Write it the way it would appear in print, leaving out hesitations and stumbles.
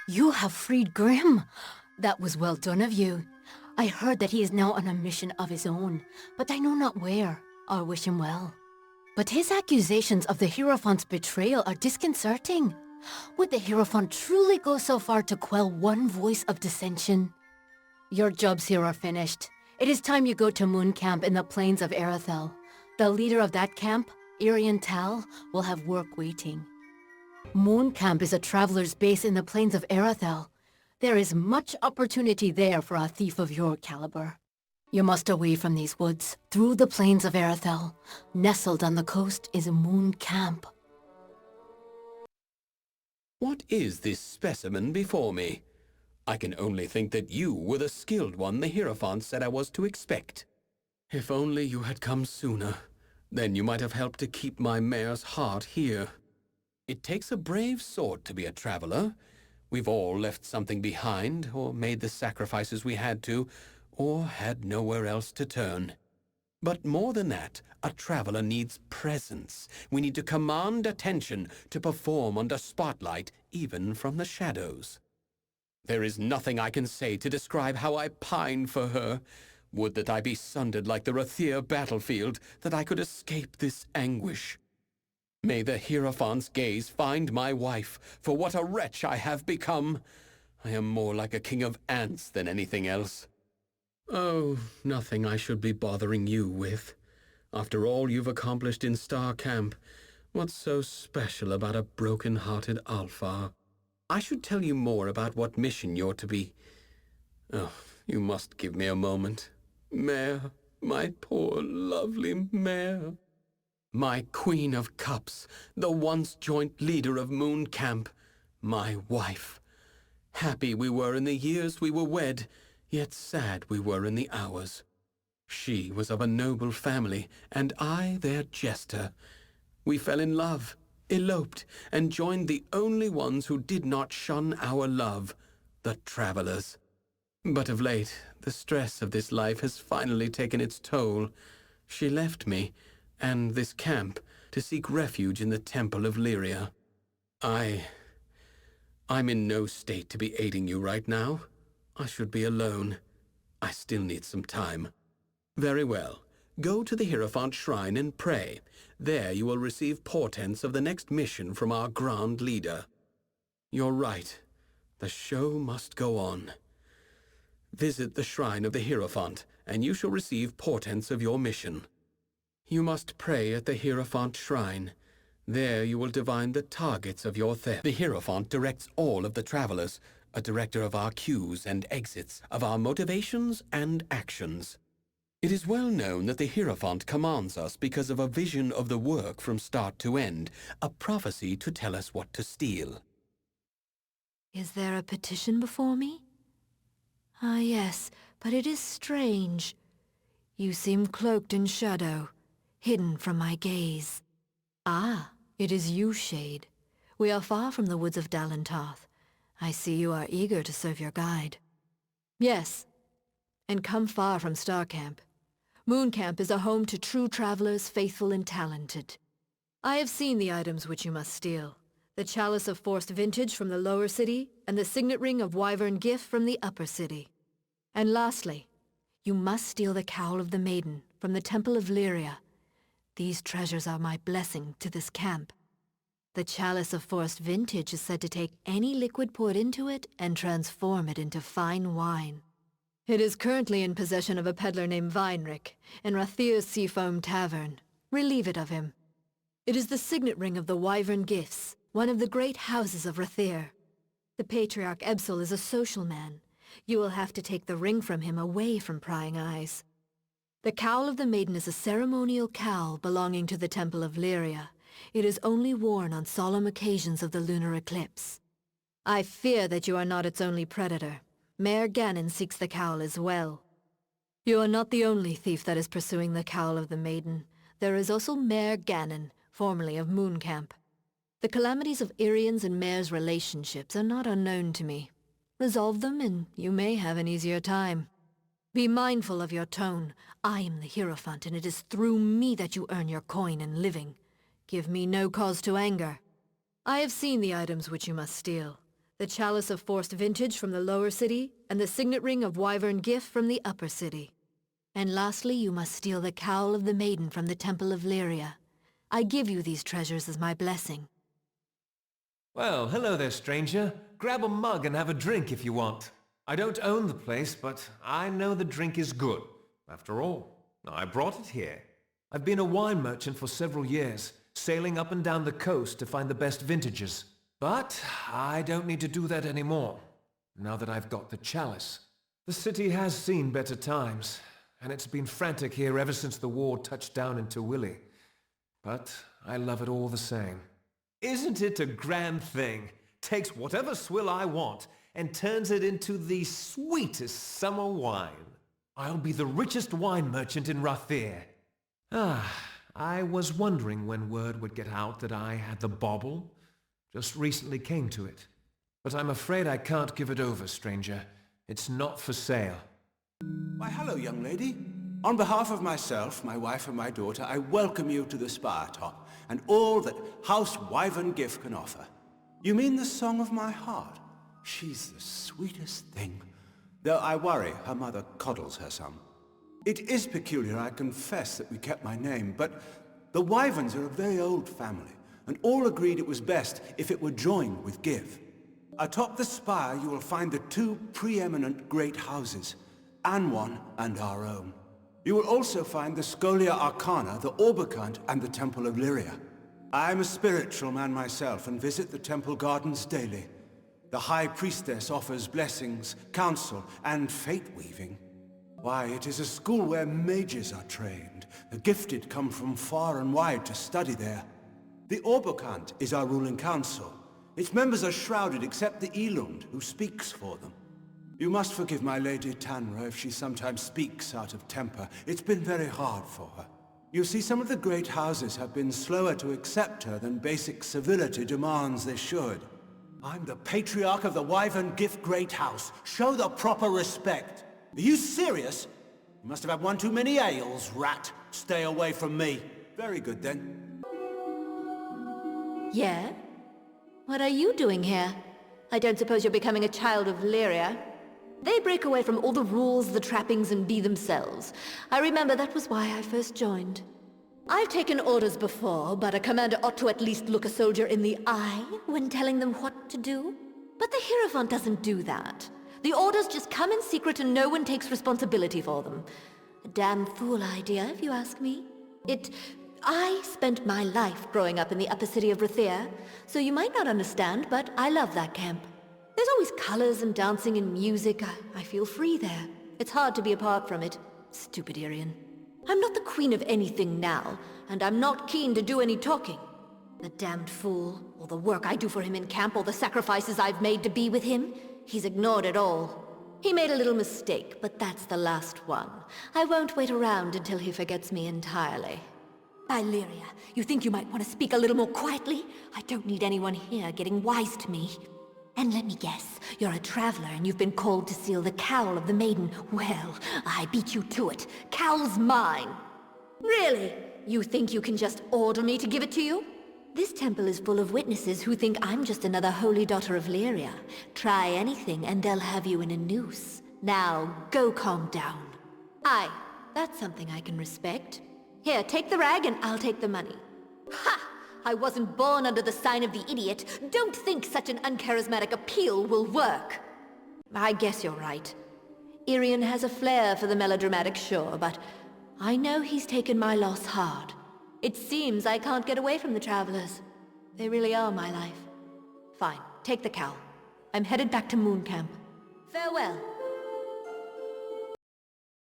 You have freed Grim. That was well done of you. I heard that he is now on a mission of his own, but I know not where. I wish him well. But his accusations of the Hierophant's betrayal are disconcerting. Would the Hierophant truly go so far to quell one voice of dissension? Your jobs here are finished. It is time you go to Moon Camp in the plains of Erethel. The leader of that camp, Irian Tal, will have work waiting. Moon Camp is a traveler's base in the plains of Erethel. There is much opportunity there for a thief of your caliber. You must away from these woods, through the plains of Erethel. Nestled on the coast is Moon Camp. What is this specimen before me? I can only think that you were the skilled one the Hierophant said I was to expect. If only you had come sooner, then you might have helped to keep my mare's heart here. It takes a brave sort to be a traveler. We've all left something behind, or made the sacrifices we had to, or had nowhere else to turn. But more than that, a traveler needs presence. We need to command attention, to perform under spotlight, even from the shadows. There is nothing I can say to describe how I pine for her. Would that I be sundered like the Rathir battlefield, that I could escape this anguish. May the Hierophant's gaze find my wife, for what a wretch I have become. I am more like a king of ants than anything else. Oh, nothing I should be bothering you with. After all you've accomplished in Star Camp, what's so special about a broken-hearted Alpha? I should tell you more about what mission you're to be. Oh, you must give me a moment. Mare, my poor, lovely mare. My Queen of Cups, the once joint leader of Moon Camp, my wife. Happy we were in the years we were wed, yet sad we were in the hours. She was of a noble family, and I their jester. We fell in love, eloped, and joined the only ones who did not shun our love, the travelers. But of late, the stress of this life has finally taken its toll. She left me, and this camp, to seek refuge in the Temple of Lyria. I'm in no state to be aiding you right now. I should be alone. I still need some time. Very well. Go to the Hierophant Shrine and pray. There you will receive portents of the next mission from our Grand Leader. You're right. The show must go on. Visit the Shrine of the Hierophant, and you shall receive portents of your mission. You must pray at the Hierophant Shrine. There you will divine the targets of your theft. The Hierophant directs all of the travelers, a director of our queues and exits, of our motivations and actions. It is well known that the Hierophant commands us because of a vision of the work from start to end, a prophecy to tell us what to steal. Is there a petition before me? Ah, yes, but it is strange. You seem cloaked in shadow, hidden from my gaze. Ah, it is you, Shade. We are far from the woods of Dalentarth. I see you are eager to serve your guide. Yes, and come far from Star Camp. Moon Camp is a home to true travelers, faithful and talented. I have seen the items which you must steal. The Chalice of Forced Vintage from the lower city, and the Signet Ring of Wyvern Gift from the upper city. And lastly, you must steal the Cowl of the Maiden from the Temple of Lyria. These treasures are my blessing to this camp. The Chalice of Forced Vintage is said to take any liquid poured into it and transform it into fine wine. It is currently in possession of a peddler named Weinrich in Rathir's Seafoam Tavern. Relieve it of him. It is the signet ring of the Wyvern Gifts, one of the great houses of Rathir. The Patriarch Ebsel is a social man. You will have to take the ring from him away from prying eyes. The Cowl of the Maiden is a ceremonial cowl belonging to the Temple of Lyria. It is only worn on solemn occasions of the lunar eclipse. I fear that you are not its only predator. Mayor Ganon seeks the cowl as well. You are not the only thief that is pursuing the Cowl of the Maiden. There is also Mayor Ganon, formerly of Moon Camp. The calamities of Irian's and Mayor's relationships are not unknown to me. Resolve them and you may have an easier time. Be mindful of your tone. I am the Hierophant, and it is through me that you earn your coin and living. Give me no cause to anger. I have seen the items which you must steal. the chalice of forced vintage from the lower city, and the signet ring of wyvern gift from the upper city. And lastly, you must steal the cowl of the maiden from the Temple of Lyria. I give you these treasures as my blessing. Well, hello there, stranger. Grab a mug and have a drink if you want. I don't own the place, but I know the drink is good. After all, I brought it here. I've been a wine merchant for several years, sailing up and down the coast to find the best vintages. But I don't need to do that anymore, now that I've got the chalice. The city has seen better times, and it's been frantic here ever since the war touched down in Tawili. But I love it all the same. Isn't it a grand thing? Takes whatever swill I want and turns it into the sweetest summer wine. I'll be the richest wine merchant in Rathir. I was wondering when word would get out that I had the bauble. Just recently came to it. But I'm afraid I can't give it over, stranger. It's not for sale. Why, hello, young lady. On behalf of myself, my wife and my daughter, I welcome you to the Spire Top and all that House Wyvern Gift can offer. You mean the song of my heart? She's the sweetest thing. Though I worry her mother coddles her some. It is peculiar, I confess, that we kept my name, but the Wyverns are a very old family, and all agreed it was best if it were joined with Give. Atop the spire you will find the two preeminent great houses, Anwan and our own. You will also find the Scholia Arcana, the Orbicant, and the Temple of Lyria. I am a spiritual man myself and visit the temple gardens daily. The High Priestess offers blessings, counsel, and fate-weaving. Why, it is a school where mages are trained. The gifted come from far and wide to study there. The Orbicant is our ruling council. Its members are shrouded except the Elund, who speaks for them. You must forgive my lady Tanra if she sometimes speaks out of temper. It's been very hard for her. You see, some of the great houses have been slower to accept her than basic civility demands they should. I'm the patriarch of the Wyvern Gift Great House. Show the proper respect. Are you serious? You must have had one too many ales, rat. Stay away from me. Very good, then. Yeah? What are you doing here? I don't suppose you're becoming a child of Lyria. They break away from all the rules, the trappings, and be themselves. I remember that was why I first joined. I've taken orders before, but a commander ought to at least look a soldier in the eye when telling them what to do. But the Hierophant doesn't do that. The orders just come in secret and no one takes responsibility for them. A damn fool idea, if you ask me. I spent my life growing up in the upper city of Rathir, so you might not understand, but I love that camp. There's always colors and dancing and music. I feel free there. It's hard to be apart from it. Stupid Irian. I'm not the queen of anything now, and I'm not keen to do any talking. The damned fool, all the work I do for him in camp, all the sacrifices I've made to be with him, he's ignored it all. He made a little mistake, but that's the last one. I won't wait around until he forgets me entirely. By Lyria, you think you might want to speak a little more quietly? I don't need anyone here getting wise to me. And let me guess, you're a traveler and you've been called to seal the cowl of the maiden. Well, I beat you to it. Cowl's mine. Really? You think you can just order me to give it to you? This temple is full of witnesses who think I'm just another holy daughter of Lyria. Try anything and they'll have you in a noose. Now, go calm down. Aye, that's something I can respect. Here, take the rag and I'll take the money. Ha! I wasn't born under the sign of the idiot. Don't think such an uncharismatic appeal will work. I guess you're right. Irian has a flair for the melodramatic, sure, but I know he's taken my loss hard. It seems I can't get away from the travelers. They really are my life. Fine, take the cowl. I'm headed back to Moon Camp. Farewell.